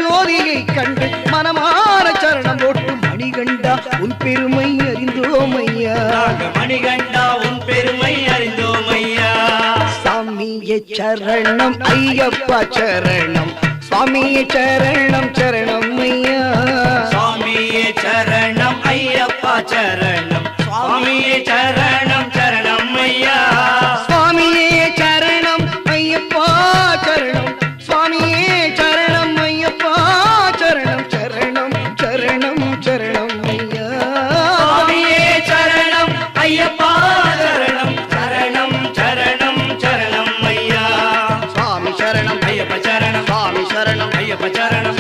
ஜோதியை கண்டு மனமான சரணம் போட்டு மணிகண்டா உன் பெருமை அறிந்தோமையா. மணிகண்டா உன் பெருமை அறிந்தோமையா. சாமியே சரணம் ஐயப்பா சரணம், சுவாமியே சரணம் சரணம்.